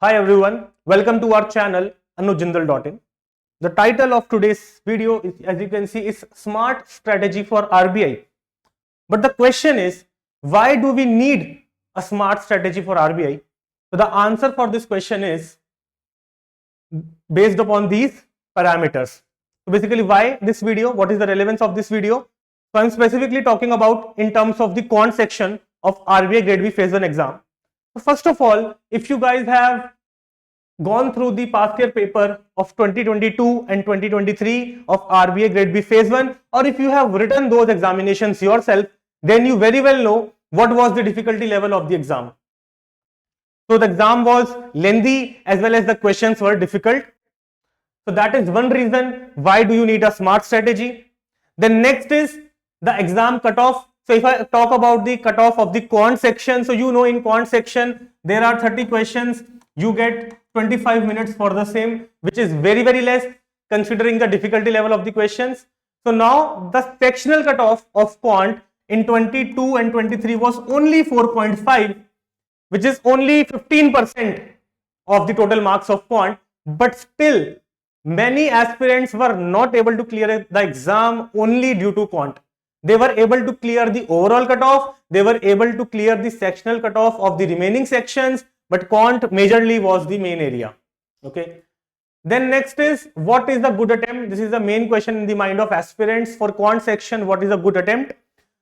Hi everyone, welcome to our channel anujindal.in. The title of today's video is, as you can see, is Smart Strategy for RBI. But the question is, why do we need a smart strategy for RBI? So the answer for this question is based upon these parameters. So basically, why this video? What is the relevance of this video? So I'm specifically talking about in terms of the quant section of RBI Grade B Phase 1 exam. So first of all, if you guys have gone through the past year paper of 2022 and 2023 of RBI Grade B Phase 1, or if you have written those examinations yourself, then you very well know what was the difficulty level of the exam. So the exam was lengthy as well as the questions were difficult. So that is one reason why do you need a smart strategy. Then next is the exam cutoff. So if I talk about the cutoff of the quant section, so you know in quant section there are 30 questions, you get 25 minutes for the same, which is very less considering the difficulty level of the questions. So now the sectional cutoff of quant in 22 and 23 was only 4.5, which is only 15% of the total marks of quant, but still many aspirants were not able to clear the exam only due to quant. They were able to clear the overall cutoff, they were able to clear the sectional cutoff of the remaining sections, but quant majorly was the main area. Okay. Then next is, what is the good attempt? This is the main question in the mind of aspirants for quant section. What is a good attempt?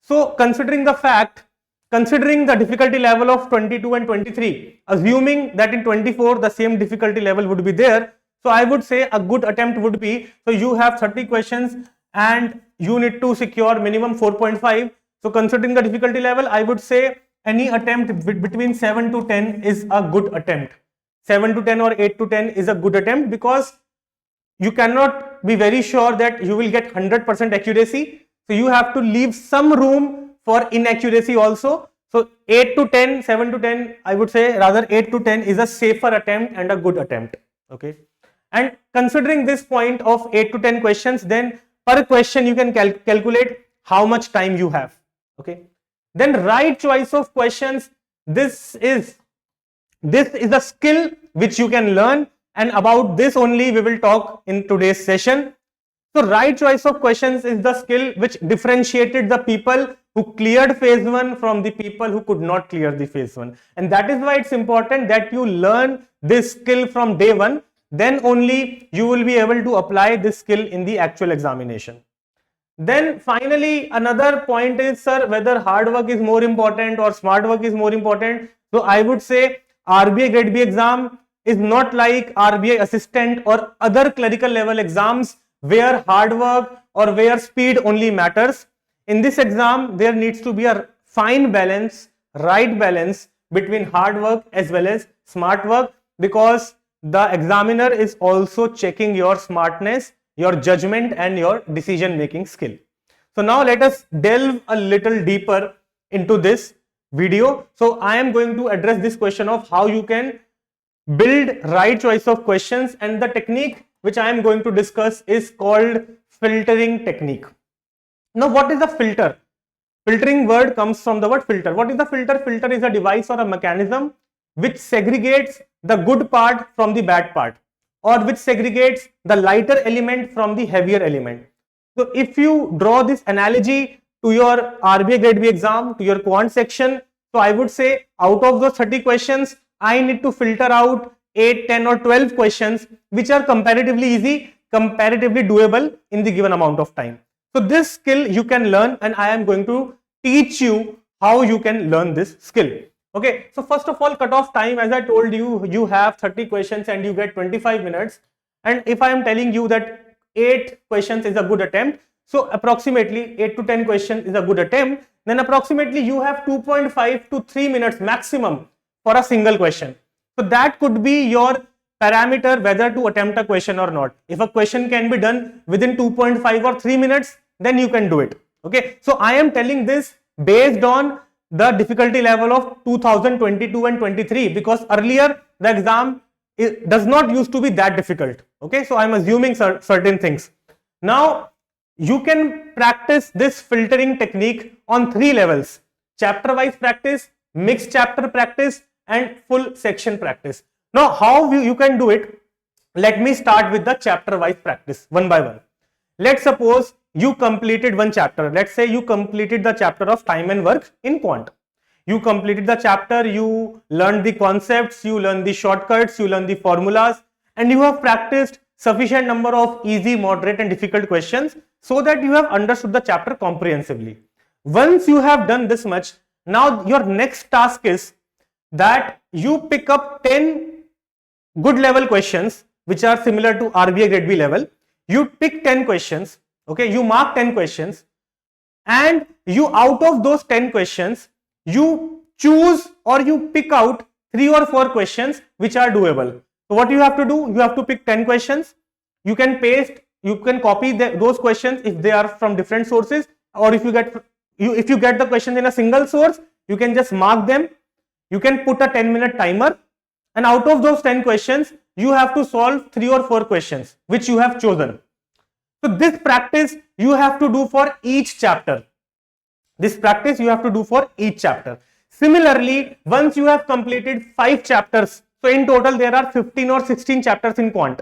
So considering the difficulty level of 22 and 23, assuming that in 24 the same difficulty level would be there, so I would say a good attempt would be, so you have 30 questions and you need to secure minimum 4.5. So considering the difficulty level, I would say any attempt between 7 to 10 is a good attempt. 7 to 10 or 8 to 10 is a good attempt, because you cannot be very sure that you will get 100% accuracy. So you have to leave some room for inaccuracy also. So 8 to 10, 7 to 10, I would say rather 8 to 10 is a safer attempt and a good attempt. Okay. And considering this point of 8 to 10 questions, then per question you can calculate how much time you have. Okay. Then right choice of questions, this is a skill which you can learn, and about this only we will talk in today's session. So right choice of questions is the skill which differentiated the people who cleared phase 1 from the people who could not clear the phase 1, and that is why it's important that you learn this skill from day 1. Then only you will be able to apply this skill in the actual examination. Then finally, another point is, sir, whether hard work is more important or smart work is more important. So I would say RBI Grade B exam is not like RBI assistant or other clerical level exams where hard work or where speed only matters. In this exam, there needs to be a fine balance, right balance between hard work as well as smart work, because the examiner is also checking your smartness, your judgment and your decision making skill. So now let us delve a little deeper into this video. So I am going to address this question of how you can build right choice of questions, and the technique which I am going to discuss is called filtering technique. Now what is a filter? Filtering word comes from the word filter. What is the filter? Filter is a device or a mechanism which segregates the good part from the bad part, or which segregates the lighter element from the heavier element. So if you draw this analogy to your RBI Grade B exam, to your quant section, so I would say out of those 30 questions, I need to filter out 8, 10 or 12 questions which are comparatively easy, comparatively doable in the given amount of time. So this skill you can learn, and I am going to teach you how you can learn this skill. Okay, so first of all, cutoff time, as I told you, you have 30 questions and you get 25 minutes. And if I am telling you that 8 questions is a good attempt, so approximately 8 to 10 questions is a good attempt, then approximately you have 2.5 to 3 minutes maximum for a single question. So that could be your parameter whether to attempt a question or not. If a question can be done within 2.5 or 3 minutes, then you can do it. Okay, so I am telling this based on the difficulty level of 2022 and 23, because earlier the exam does not used to be that difficult. Okay, so I'm assuming certain things. Now you can practice this filtering technique on 3 levels: chapter wise practice, mixed chapter practice and full section practice. Now, how you can do it? Let me start with the chapter wise practice one by one. Let's suppose you completed one chapter. Let's say you completed the chapter of time and work in quant. You completed the chapter, you learned the concepts, you learned the shortcuts, you learned the formulas, and you have practiced sufficient number of easy, moderate and difficult questions so that you have understood the chapter comprehensively. Once you have done this much, now your next task is that you pick up 10 good level questions which are similar to RBI grade B level. You pick 10 questions, okay, you mark 10 questions, and you out of those 10 questions, you choose or you pick out 3 or 4 questions which are doable. So what you have to do, you have to pick 10 questions, you can paste, you can copy those questions if they are from different sources, or if you get the questions in a single source, you can just mark them. You can put a 10-minute timer, and out of those 10 questions, you have to solve 3 or 4 questions which you have chosen. So this practice you have to do for each chapter. This practice you have to do for each chapter. Similarly, once you have completed 5 chapters, so in total there are 15 or 16 chapters in quant.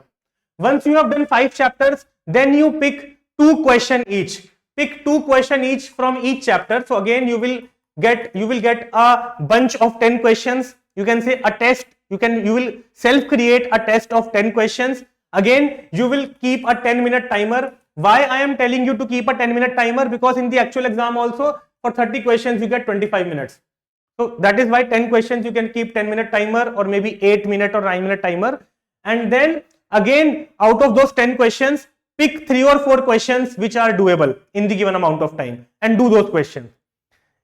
Once you have done 5 chapters, then you pick 2 questions each. Pick 2 questions each from each chapter. So again, you will get a bunch of 10 questions. You can say a test. You will self create a test of 10 questions. Again, you will keep a 10-minute timer. Why I am telling you to keep a 10-minute timer? Because in the actual exam also, for 30 questions you get 25 minutes. So that is why 10 questions you can keep 10-minute timer, or maybe 8-minute or 9-minute timer. And then again, out of those 10 questions, pick 3 or 4 questions which are doable in the given amount of time and do those questions.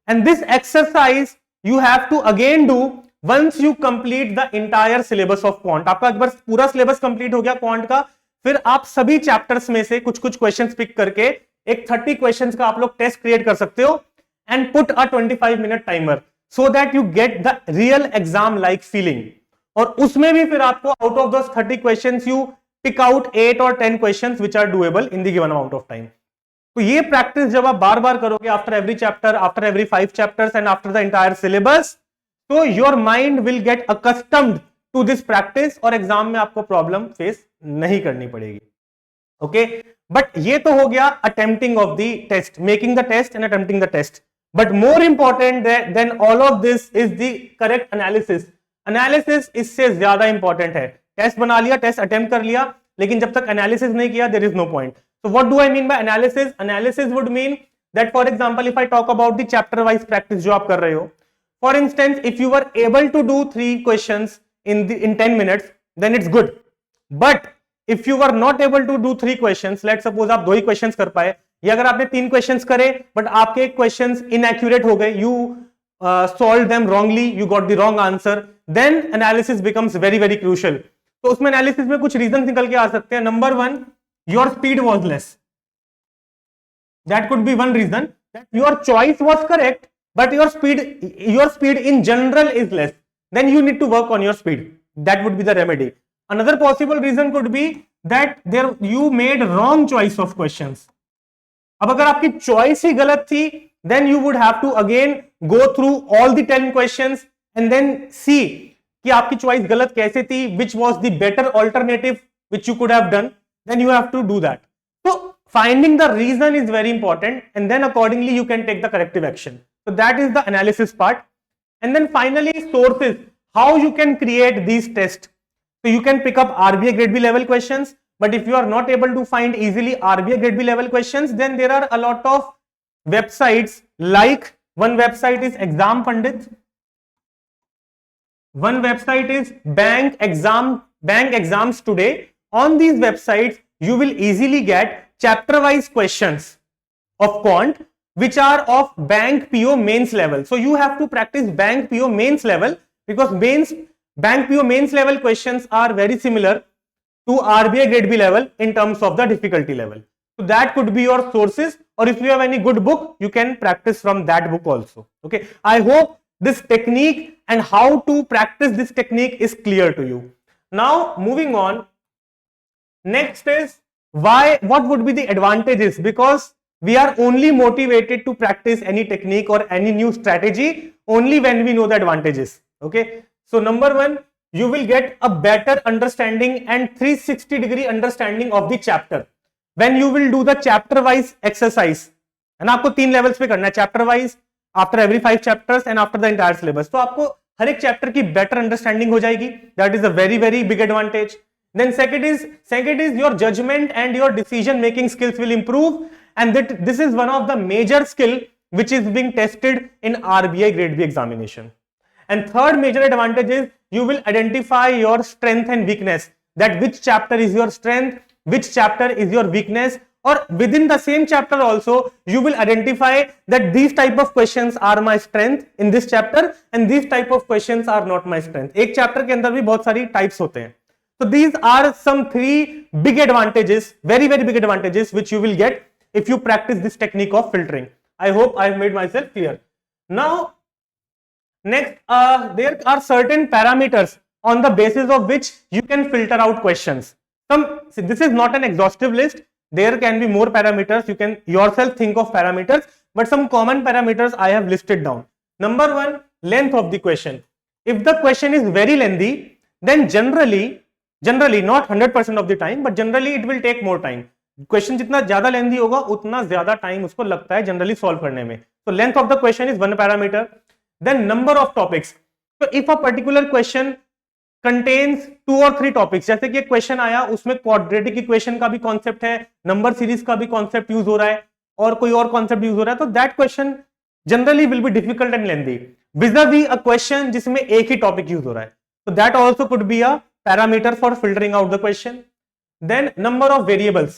And this exercise you have to again do once you complete the entire syllabus of quant. आपका एक बार पूरा syllabus complete हो गया quant का, फिर आप सभी chapters में से कुछ questions pick करके एक 30 questions का आप लोग test create कर सकते हो and put a 25-minute timer so that you get the real exam like feeling. और उसमें भी फिर आपको out of those 30 questions you pick out 8 or 10 questions which are doable in the given amount of time. तो ये practice जब आप बार बार करोगे after every chapter, after every 5 chapters and after the entire syllabus, so your mind will get accustomed to this practice और exam में आपको problem face नहीं करनी पड़ेगी. ओके, बट ये तो हो गया attempting of the test, making the test and attempting the test. But more important than all of this is the correct analysis. Analysis इससे ज्यादा important है. टेस्ट बना लिया, टेस्ट अटेम्प्ट कर लिया, लेकिन जब तक एनालिसिस नहीं किया, there is no point. So what do I mean by analysis? Analysis would mean that, for example, if I talk about the chapter wise practice जो आप कर रहे हो, for instance, if you were able to do 3 questions in 10 minutes, then it's good. But if you were not able to do 3 questions, let's suppose आप 2 ही questions कर पाए, या अगर आपने 3 questions करे but आपके questions inaccurate हो गए, you solved them wrongly, you got the wrong answer, then analysis becomes very very crucial. तो उसमें analysis में कुछ reasons निकल के आ सकते हैं. Number 1, your speed was less. That could be one reason, that your choice was correct, but your speed in general is less. Then you need to work on your speed. That would be the remedy. Another possible reason could be that you made wrong choice of questions. अब अगर आपकी choice ही गलत थी, then you would have to again go through all the 10 questions and then see कि आपकी choice गलत कैसे थी, which was the better alternative which you could have done. Then you have to do that. So finding the reason is very important, and then accordingly you can take the corrective action. So that is the analysis part. And then finally, sources, how you can create these tests. So you can pick up RBI grade B level questions, but if you are not able to find easily RBI grade B level questions, then there are a lot of websites, like one website is Exam Pandit, one website is Bank Exams Today. On these websites, you will easily get chapter wise questions of quant which are of bank PO mains level. So you have to practice bank PO mains level, because bank PO mains level questions are very similar to RBI grade B level in terms of the difficulty level. So that could be your sources, or if you have any good book, you can practice from that book also. Okay, I hope this technique and how to practice this technique is clear to you. Now moving on, next is what would be the advantages, because we are only motivated to practice any technique or any new strategy only when we know the advantages. Okay, so number 1, you will get a better understanding and 360 degree understanding of the chapter when you will do the chapter wise exercise. है ना, आपको 3 levels पे करना है, chapter wise, after every 5 chapters and after the entire syllabus. तो आपको हर एक chapter की बेटर अंडरस्टैंडिंग हो जाएगी. That is a very very big advantage. Then second is your judgment and your decision making skills will improve, and this is one of the major skill which is being tested in RBI grade B examination. And third major advantage is you will identify your strength and weakness, that which chapter is your strength, which chapter is your weakness, or within the same chapter also you will identify that these type of questions are my strength in this chapter and these type of questions are not my strength. एक chapter के अंदर भी बहुत सारी types होते हैं. So these are some 3 big advantages, very very big advantages which you will get if you practice this technique of filtering. I hope I have made myself clear. Now next, there are certain parameters on the basis of which you can filter out questions. This is not an exhaustive list. There can be more parameters. You can yourself think of parameters, but some common parameters I have listed down. Number 1, length of the question. If the question is very lengthy, then generally not 100% of the time, but generally it will take more time. Question जितना ज्यादा लेंदी होगा उतना ज्यादा time उसको लगता है generally solve करने में. So length of the question is one parameter. Then number of topics. So if a particular question contains 2 or 3 topics, जैसे कि एक क्वेश्चन आया उसमें क्वाड्रेटिक इक्वेशन का भी कॉन्सेप्ट है, नंबर सीरीज का भी कॉन्सेप्ट यूज हो रहा है और कोई और कॉन्सेप्ट यूज हो रहा है, तो that question generally will be difficult and lengthy vis-a-vis a question जिसमें एक ही टॉपिक यूज हो रहा है. So that also could be a parameter for filtering out the question. Then number of variables.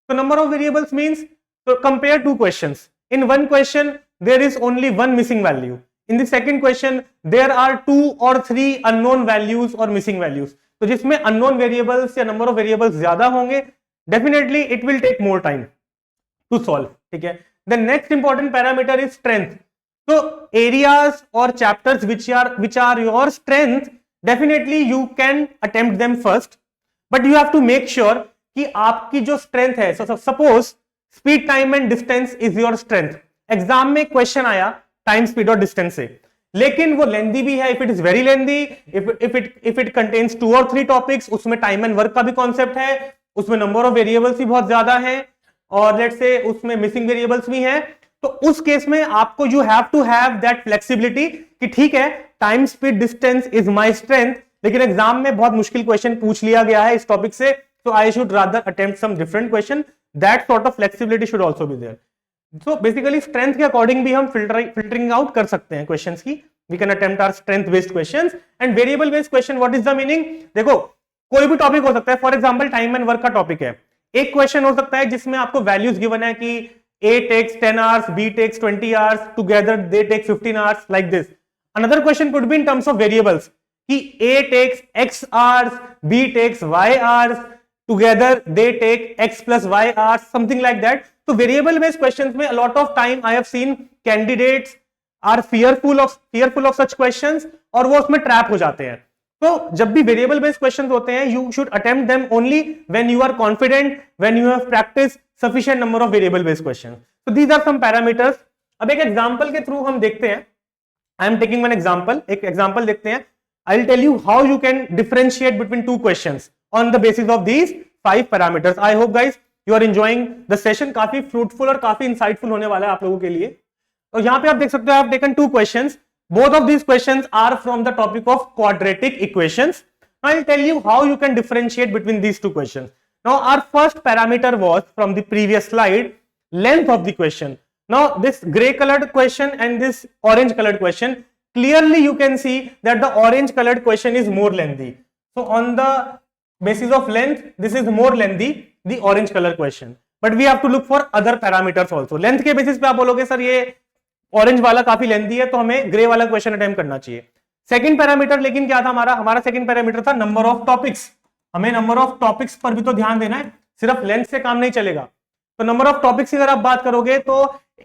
So number of variables means, so compare 2 questions. In one question there is only one missing value. In the second question there are 2 or 3 unknown values or missing values. तो जिसमें unknown variables या number of variables ज्यादा होंगे, definitely it will take more time to solve. ठीक है. The next important parameter is strength. So areas or chapters which are your strength, definitely you can attempt them first, but you have to make sure कि आपकी जो strength है, so suppose speed, time and distance is your strength. Exam में question आया time, speed और distance से, लेकिन वो लेंदी भी है. If it is very lengthy, if it contains 2 और 3 टॉपिक्स, उसमें टाइम एंड वर्क का भी कॉन्सेप्ट है, उसमें नंबर ऑफ वेरिएबल्स भी बहुत ज्यादा है और लेट्स से उसमें मिसिंग वेरिएबल्स भी हैं, तो उस केस में आपको you have to have that flexibility कि ठीक है time, speed, distance is my strength, लेकिन एग्जाम में बहुत मुश्किल क्वेश्चन पूछ लिया गया है इस टॉपिक से, so I should rather attempt some different question. That sort of flexibility should also be there. So basically strength के अकॉर्डिंग भी हम filtering out कर सकते हैं questions की. We can attempt our strength based questions and variable based question. What is the meaning? देखो कोई भी टॉपिक हो सकता है. For example time and work का टॉपिक है, एक क्वेश्चन हो सकता है जिसमें आपको वैल्यूज गिवन है कि A takes 10 hours, B takes 20 hours, together they take 15 hours, like this. Another question could be in terms of variables कि A takes X hours, B takes Y hours, together they take X plus Y hours, something like that. So variable based questions में a lot of time I have seen candidates are fearful of such questions और वो उसमें trap हो जाते हैं. तो जब भी वेरिएबल बेस्ड क्वेश्चंस होते हैं, you should attempt them only when you are confident, when you have practice sufficient number of variable based questions. So these are some parameters. अब एक एग्जांपल के थ्रू हम देखते हैं. I am taking one example, एक example देखते हैं. I will tell you how you can differentiate between 2 questions on the basis of these 5 parameters. I hope guys you are enjoying the session. काफी fruitful और काफी insightful होने वाला है आप लोगों के लिए. और यहाँ पे आप देख सकते हो, I have taken 2 questions. Both of these questions are from the topic of quadratic equations. Now I'll tell you how you can differentiate between these 2 questions. Now our first parameter was from the previous slide, length of the question. Now this gray colored question and this orange colored question, clearly you can see that the orange colored question is more lengthy. So on the basis of length, this is more lengthy, the orange color question. But we have to look for other parameters also. Length के basis पे आप बोलोगे sir ये orange वाला काफी lengthy है तो हमें ग्रे वाला क्वेश्चन अटेम्प्ट करना चाहिए. सेकंड पैरामीटर लेकिन क्या था हमारा सेकंड पैरामीटर था नंबर ऑफ टॉपिक्स. हमें नंबर ऑफ टॉपिक्स पर भी तो ध्यान देना है, सिर्फ लेंथ से काम नहीं चलेगा. तो नंबर ऑफ टॉपिक्स की अगर आप बात करोगे तो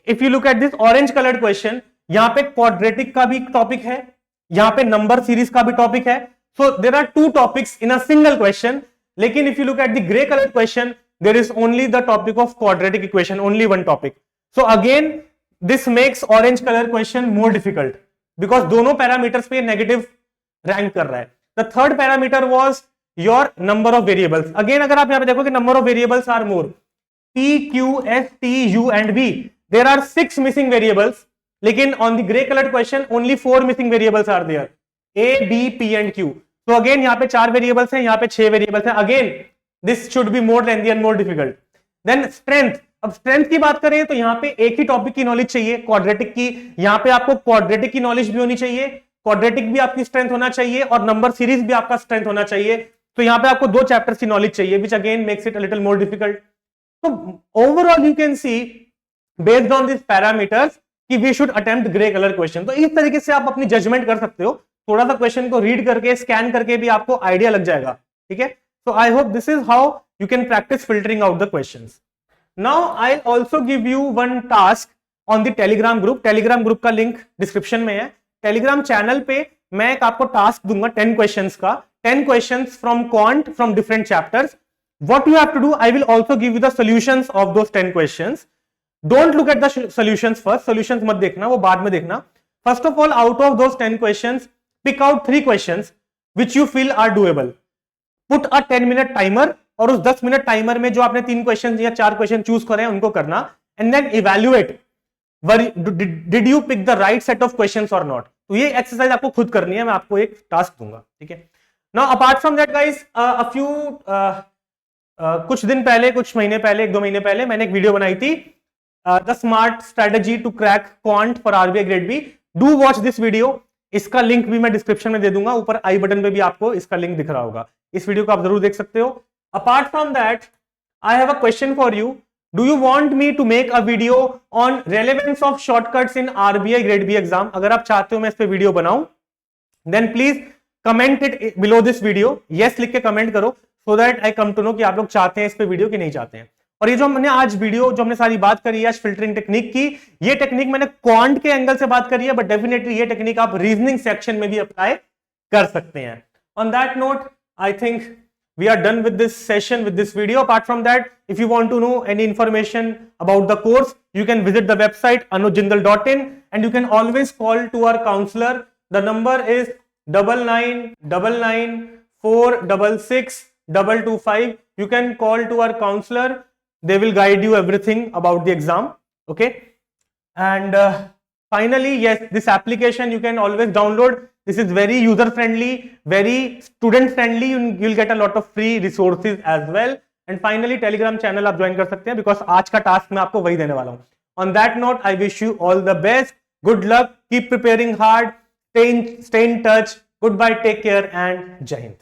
if you look at this orange coloured question, यहाँ पे क्वाड्रेटिक का भी टॉपिक है, यहाँ पे नंबर सीरीज का भी टॉपिक है. So there are 2 topics in a single question. लेकिन if you look at the grey coloured question, there is only the topic of quadratic equation, only one topic. So again this makes orange color question more difficult because दोनों parameters पे negative rank कर रहा है. The third parameter was your number of variables. Again अगर आप यहां पे देखो कि number of variables are more, P, Q, S, T, U and V. There are 6 missing variables. लेकिन on the grey colored question only 4 missing variables are there. A, B, P and Q. So again यहाँ पे 4 variables हैं, यहाँ पे 6 variables हैं. Again this should be more lengthy and more difficult. Then strength. अब strength की बात करें तो यहाँ पे एक ही टॉपिक की नॉलेज चाहिए, क्वाड्रेटिक की. यहाँ पे आपको क्वाड्रेटिक की नॉलेज भी होनी चाहिए, क्वाड्रेटिक भी आपकी स्ट्रेंथ होना चाहिए और नंबर सीरीज भी आपका स्ट्रेंथ होना चाहिए. तो यहाँ पे आपको 2 चैप्टर्स की नॉलेज चाहिए, which again makes it a little more difficult. So overall you can see based on these parameters कि we should attempt grey color question. तो इस तरीके से आप अपनी जजमेंट कर सकते हो, थोड़ा सा क्वेश्चन को रीड करके स्कैन करके भी आपको आइडिया लग जाएगा. ठीक है. So I hope this is how you can practice filtering out the questions. Now I'll also give you one task on the Telegram group. Telegram group का लिंक डिस्क्रिप्शन में है. Telegram चैनल पे मैं एक आपको टास्क दूंगा 10 questions का, 10 questions from quant from different chapters. What you have to do, I will also give you the solutions of those 10 questions. Don't look at the solutions first. Solutions मत देखना, वो बाद में देखना. First of all, out of those 10 questions, pick out 3 questions which you feel are doable. Put a 10-minute timer और उस 10-minute timer में जो आपने 3 questions या 4 questions choose करे हैं उनको करना. And then evaluate. Did you pick the right set of questions or not? तो ये exercise आपको खुद करनी है, मैं आपको एक task दूंगा. ठीक है. Now apart from that guys, a few कुछ दिन पहले, कुछ महीने पहले, 1-2 महीने पहले मैंने एक वीडियो बनाई थी, the smart strategy to crack quant for RBI grade B. Do watch this video. इसका लिंक भी मैं डिस्क्रिप्शन में दे दूंगा, ऊपर आई बटन पे भी आपको इसका लिंक दिख रहा होगा. इस वीडियो को आप जरूर देख सकते हो. Apart from that I have a question for you. Do you want me to make a video on relevance of shortcuts in RBI grade B exam? अगर आप चाहते हो मैं इस पे वीडियो बनाऊं, then please comment it below this video. Yes लिख के कमेंट करो, so that I come to know कि आप लोग चाहते हैं इस पे वीडियो कि नहीं चाहते हैं. और ये जो हमने आज वीडियो, जो हमने सारी बात करी है आज फिल्टरिंग टेक्निक की, ये टेक्निक मैंने क्वांट के एंगल से बात करी है, बट डेफिनेटली ये टेक्निक आप रीजनिंग सेक्शन में भी अप्लाई कर सकते हैं. On that note I think we are done with this session, with this video. Apart from that, if you want to know any information about the course, you can visit the website anujjindal.in and you can always call to our counselor. The number is 9999466225. You can call to our counselor. They will guide you everything about the exam. Okay. And finally, yes, this application you can always download. This is very user friendly, very student friendly. You'll get a lot of free resources as well. And finally, Telegram channel आप join कर सकते हैं, because आज का task मैं आपको वही देने वाला हूं. On that note, I wish you all the best. Good luck. Keep preparing hard. Stay in touch. Goodbye. Take care and Jai Hind.